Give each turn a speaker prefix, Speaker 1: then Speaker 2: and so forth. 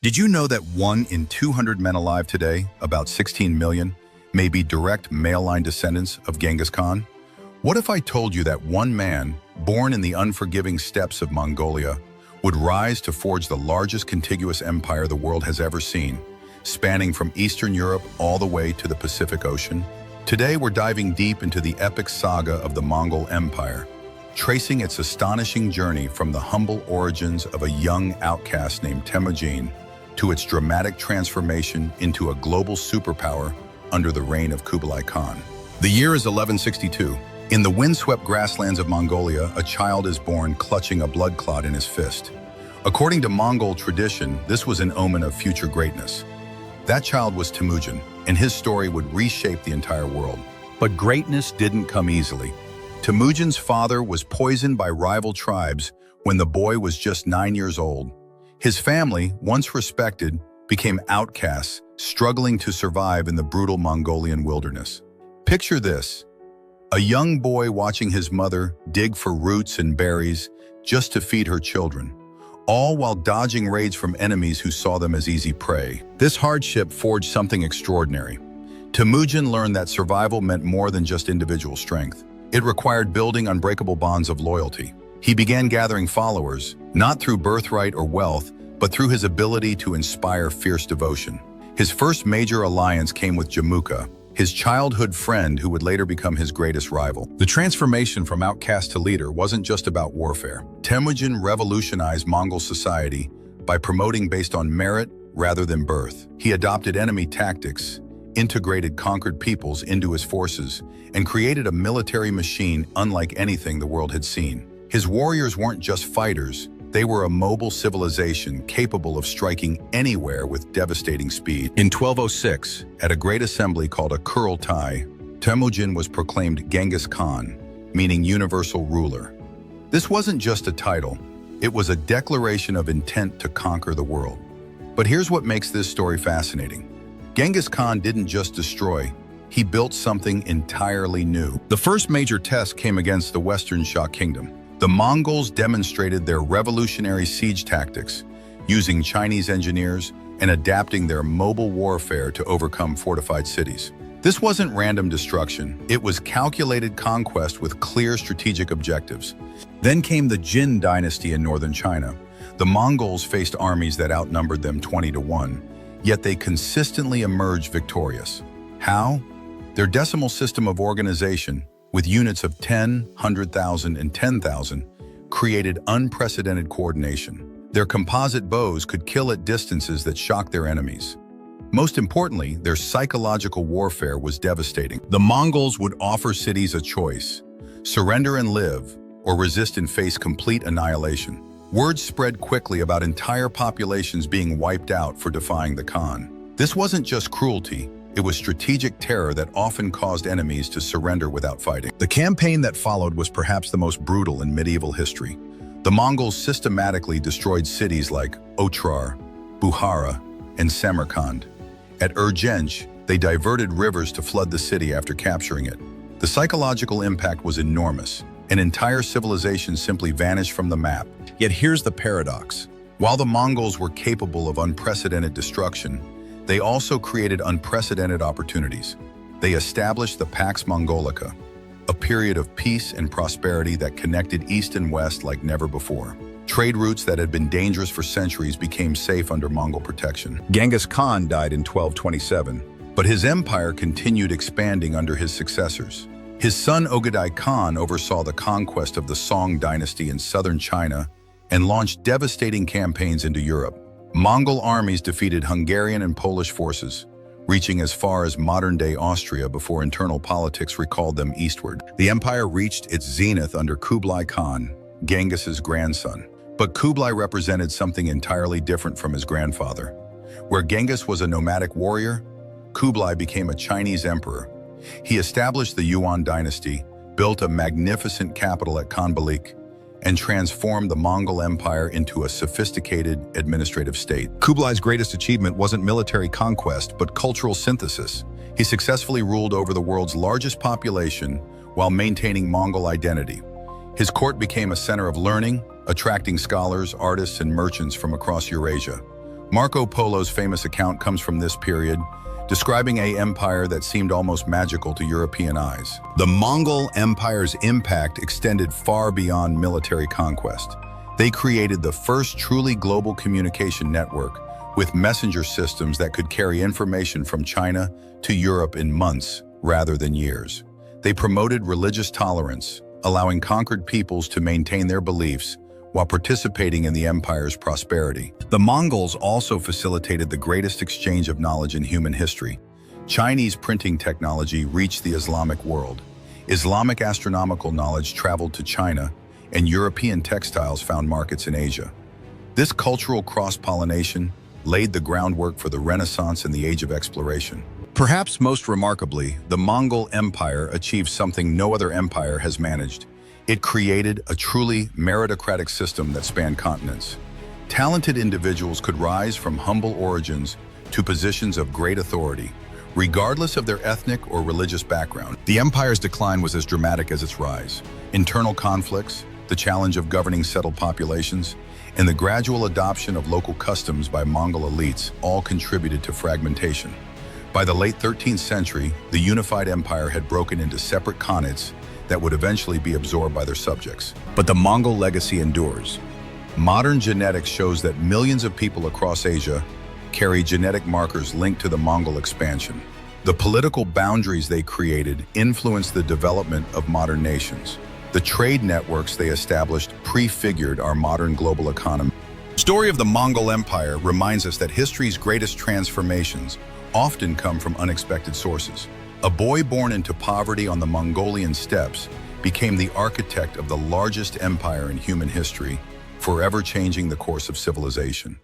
Speaker 1: Did you know that 1 in 200 men alive today, about 16 million, may be direct male line descendants of Genghis Khan? What if I told you that one man, born in the unforgiving steppes of Mongolia, would rise to forge the largest contiguous empire the world has ever seen, spanning from Eastern Europe all the way to the Pacific Ocean? Today we're diving deep into the epic saga of the Mongol Empire, tracing its astonishing journey from the humble origins of a young outcast named Temujin to its dramatic transformation into a global superpower under the reign of Kublai Khan. The year is 1162. In the windswept grasslands of Mongolia, a child is born clutching a blood clot in his fist. According to Mongol tradition, this was an omen of future greatness. That child was Temujin, and his story would reshape the entire world. But greatness didn't come easily. Temujin's father was poisoned by rival tribes when the boy was just 9 years old. His family, once respected, became outcasts, struggling to survive in the brutal Mongolian wilderness. Picture this: a young boy watching his mother dig for roots and berries just to feed her children, all while dodging raids from enemies who saw them as easy prey. This hardship forged something extraordinary. Temujin learned that survival meant more than just individual strength. It required building unbreakable bonds of loyalty. He began gathering followers, not through birthright or wealth, but through his ability to inspire fierce devotion. His first major alliance came with Jamuka, his childhood friend who would later become his greatest rival. The transformation from outcast to leader wasn't just about warfare. Temujin revolutionized Mongol society by promoting based on merit rather than birth. He adopted enemy tactics, integrated conquered peoples into his forces, and created a military machine unlike anything the world had seen. His warriors weren't just fighters, they were a mobile civilization capable of striking anywhere with devastating speed. In 1206, at a great assembly called a Kurultai, Temujin was proclaimed Genghis Khan, meaning universal ruler. This wasn't just a title, it was a declaration of intent to conquer the world. But here's what makes this story fascinating. Genghis Khan didn't just destroy, he built something entirely new. The first major test came against the Western Shah Kingdom. The Mongols demonstrated their revolutionary siege tactics, using Chinese engineers and adapting their mobile warfare to overcome fortified cities. This wasn't random destruction, it was calculated conquest with clear strategic objectives. Then came the Jin dynasty in northern China. The Mongols faced armies that outnumbered them 20-1, yet they consistently emerged victorious. How? Their decimal system of organization, with units of 10, 100,000, and 10,000, created unprecedented coordination. Their composite bows could kill at distances that shocked their enemies. Most importantly, their psychological warfare was devastating. The Mongols would offer cities a choice: surrender and live, or resist and face complete annihilation. Words spread quickly about entire populations being wiped out for defying the Khan. This wasn't just cruelty, it was strategic terror that often caused enemies to surrender without fighting. The campaign that followed was perhaps the most brutal in medieval history. The Mongols systematically destroyed cities like Otrar, Bukhara, and Samarkand. At Urgench, they diverted rivers to flood the city after capturing it. The psychological impact was enormous. An entire civilization simply vanished from the map. Yet here's the paradox. While the Mongols were capable of unprecedented destruction, they also created unprecedented opportunities. They established the Pax Mongolica, a period of peace and prosperity that connected East and West like never before. Trade routes that had been dangerous for centuries became safe under Mongol protection. Genghis Khan died in 1227, but his empire continued expanding under his successors. His son Ögedei Khan oversaw the conquest of the Song dynasty in southern China and launched devastating campaigns into Europe. Mongol armies defeated Hungarian and Polish forces, reaching as far as modern-day Austria before internal politics recalled them eastward. The empire reached its zenith under Kublai Khan, Genghis's grandson. But Kublai represented something entirely different from his grandfather. Where Genghis was a nomadic warrior, Kublai became a Chinese emperor. He established the Yuan dynasty, built a magnificent capital at Khanbalik, and transformed the Mongol Empire into a sophisticated administrative state. Kublai's greatest achievement wasn't military conquest, but cultural synthesis. He successfully ruled over the world's largest population while maintaining Mongol identity. His court became a center of learning, attracting scholars, artists, and merchants from across Eurasia. Marco Polo's famous account comes from this period, describing an empire that seemed almost magical to European eyes. The Mongol Empire's impact extended far beyond military conquest. They created the first truly global communication network with messenger systems that could carry information from China to Europe in months rather than years. They promoted religious tolerance, allowing conquered peoples to maintain their beliefs while participating in the empire's prosperity. The Mongols also facilitated the greatest exchange of knowledge in human history. Chinese printing technology reached the Islamic world. Islamic astronomical knowledge traveled to China, and European textiles found markets in Asia. This cultural cross-pollination laid the groundwork for the Renaissance and the Age of Exploration. Perhaps most remarkably, the Mongol Empire achieved something no other empire has managed. It created a truly meritocratic system that spanned continents. Talented individuals could rise from humble origins to positions of great authority, regardless of their ethnic or religious background. The empire's decline was as dramatic as its rise. Internal conflicts, the challenge of governing settled populations, and the gradual adoption of local customs by Mongol elites all contributed to fragmentation. By the late 13th century, the unified empire had broken into separate khanates that would eventually be absorbed by their subjects. But the Mongol legacy endures. Modern genetics shows that millions of people across Asia carry genetic markers linked to the Mongol expansion. The political boundaries they created influenced the development of modern nations. The trade networks they established prefigured our modern global economy. The story of the Mongol Empire reminds us that history's greatest transformations often come from unexpected sources. A boy born into poverty on the Mongolian steppes became the architect of the largest empire in human history, forever changing the course of civilization.